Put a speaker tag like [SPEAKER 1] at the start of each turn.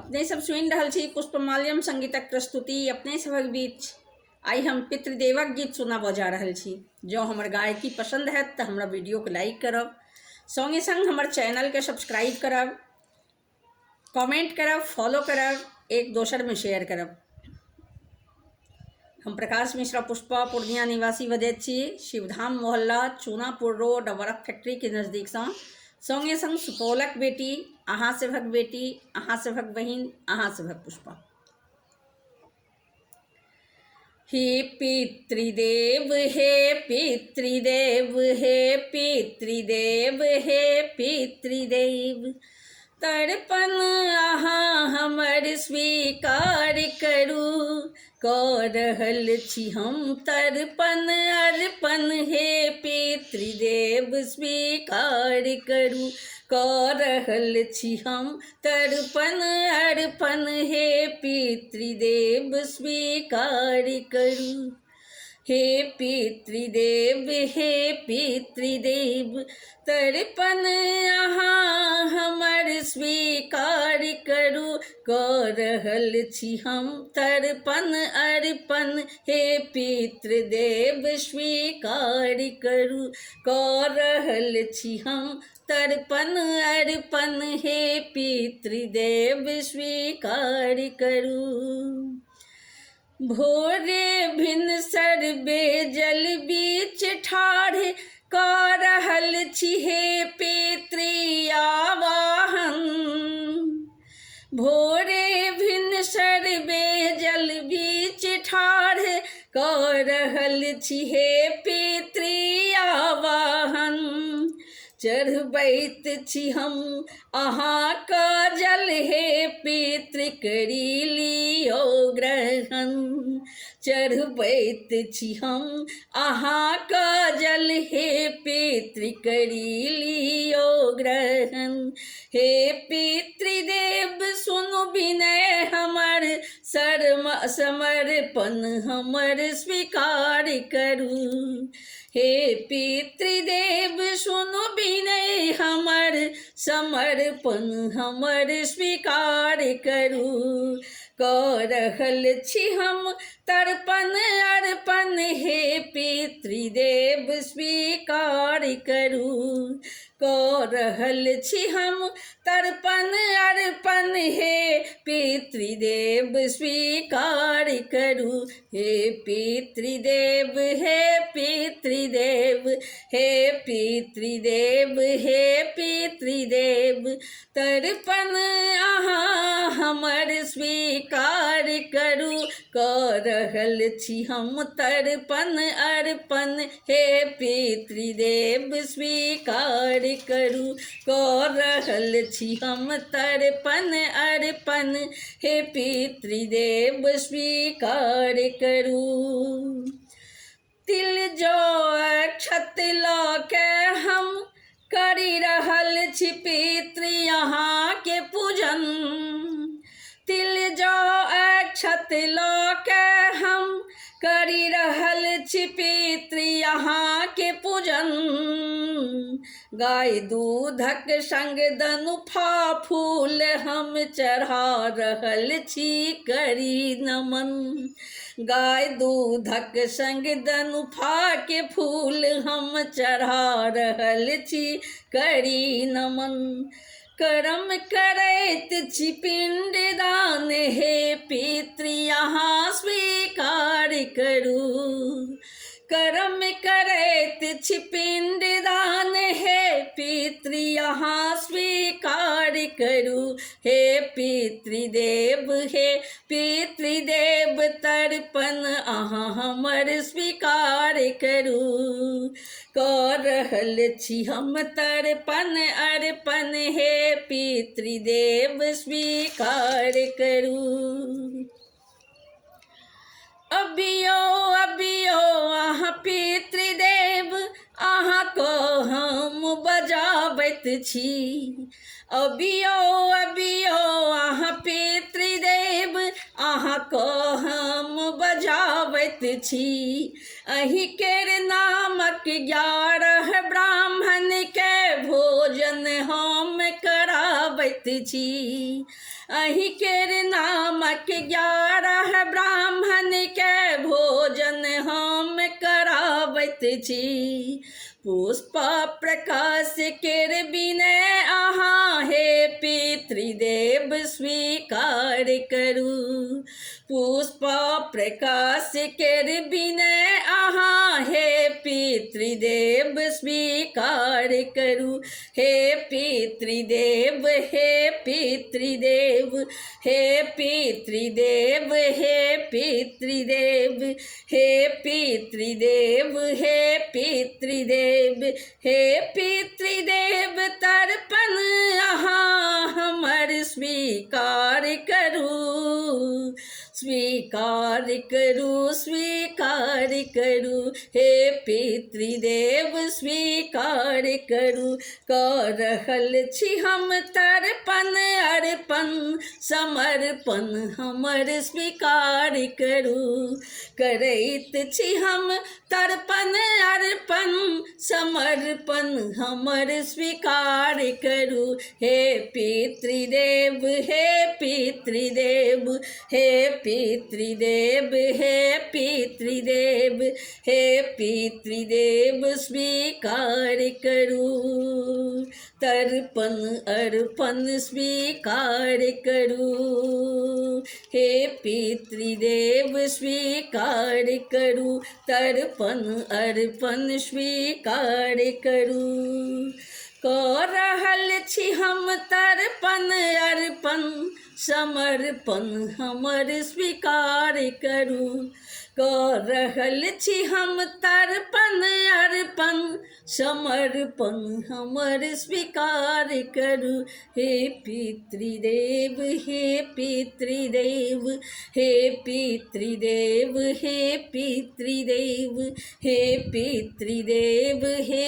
[SPEAKER 1] अपने सब सुनि रहल छी पुष्पमाल्यम संगीतक प्रस्तुति अपने सभक बीच। आई हम पितृदेवक गीत सुनाबऽ जा रहल छी। जो हमर गायकी पसंद है तो हमरा वीडियो को लाइक करब, संगे संग हमर चैनल के सब्सक्राइब करब, कमेंट करब, फॉलो करब, एक दोसर में शेयर करब। हम प्रकाश मिश्रा पुष्पा पूर्णिया निवासी बजैत छी। शिवधाम मोहल्ला चूनापुर रोड बर्फ फैक्ट्री के नज़दीक से। संगे संग सुपौलक बेटी, अहाँ सभक बेटी, अहाँ सभक बहिन, अहाँ सभक पुष्पा। हे पितृदेव, हे पितृदेव, हे पितृदेव, हे पितृदेव, तर्पण अहाँ हमर स्वीकार करू। कऽ रहल छी हम तर्पण अर्पण, हे पितृदेव स्वीकार करू। कऽ रहल छी हम तर्पण अर्पण, हे पितृदेव स्वीकार करू। हे पितृदेव, हे पितृदेव, तर्पण अहाँ हमर स्वीकार करू। कऽ रहल छी हम तर्पण अर्पण, हे पितृदेव स्वीकार करू। कऽ रहल छी हम तर्पण अर्पण, हे पितृदेव स्वीकार करू। भोरे भिनसर बेजल बीच ठाढ़ कऽ रहल छी हे पितृ आवाहन। भोरे भिनसर बेजल बीच ठाढ़ कऽ रहल छी हे पितृ आवाहन। चढ़बैत छी हम अहाँके जल, हे पितृ करी लियो ग्रहण। चढ़बैत छी हम अहाँके जल, हे पितृ करी लियो ग्रहण। हे पितृदेव सुनु विनय हमर, समर्पण हमर स्वीकार करू। हे पितृदेव सुनु विनय हमर, समर्पण हमर स्वीकार करू। कऽ रहल छी हम तर्पण अर्पण, हे पितृदेव स्वीकार करू। कऽ रहल छी हम तर्पण अर्पण, हे पितृदेव स्वीकार करू। हे पितृदेव, हे पितृदेव, हे पितृदेव, हे पितृदेव, तर्पण अहाँ हमर स्वीकार करू। कऽ रहल छी हम तर्पण अर्पण, हे पितृदेव स्वीकार करू। कऽ रहल छी हम तर्पण अर्पण, हे पितृदेव स्वीकार करू। तिल जौ अक्षत लऽ के हम करि रहल छी पितृ अहाँके पूजन। तिल जौ अक्षत लऽ के हम करि रहल छी पितृ अहाँके पूजन। गाय दूधक संग दनुफा फूल हम चढ़ा रहल छी करी नमन। गाय दूधक संग दनुफा के फूल हम चढ़ा रहल छी करी नमन। कर्म करैत छी पिंडदान, हे पितृ अहाँ स्वीकार करू। कर्म करैत छी पिंडदान, हे पितृ अहाँ स्वीकार करू। हे पितृदेव, हे पितृदेव, तर्पण अहाँ हमर स्वीकार करू। कऽ रहल छी हम तर्पण अर्पण, हे पितृदेव स्वीकार करू। अबियो अबियो अहाँ पितृदेव, अहाँके हम बजाबैत छी। अबियो अबियो अहाँ पितृदेव, अहाँके हम बजाबैत छी। अहि केर नामक 11 ब्राह्मण के भोजन हम कराबैत छी। अहि केर नामक 11 ब्राह्मण के भोजन हम कराबैत छी। पुष्प प्रकाश केर बिनय अहाँ हे पितृदेव स्वीकार करू। पुष्प प्रकाश केर बिनय अहाँ हे पितृदेव स्वीकार करू। हे पितृदेव हे पितृदेव हे पितृदेव हे पितृदेव हे पितृदेव हे पितृदेव हे पितृदेव तर्पण अहाँ हमर स्वीकार करू। स्वीकार करू स्वीकार करू हे पितृदेव स्वीकार करू। कऽ रहल छी हम तर्पण अर्पण समर्पण हमर स्वीकार करू। करैत छी हम तर्पण अर्पण समर्पण हमर स्वीकार करू। हे पितृदेव हे पितृदेव हे पितृदेव हे पितृदेव हे पितृदेव स्वीकार करू। तर्पण अर्पण स्वीकार करू। हे पितृदेव स्वीकार करू। तर्पण अर्पण स्वीकार करू। कऽ रहल छी हम तर्पण अर्पण समर्पण हमर स्वीकार करू। कऽ रहल छी हम तर्पण अर्पण समर्पण हमर स्वीकार करू। हे पितृदेव हे पितृदेव हे पितृदेव हे पितृदेव हे पितृदेव हे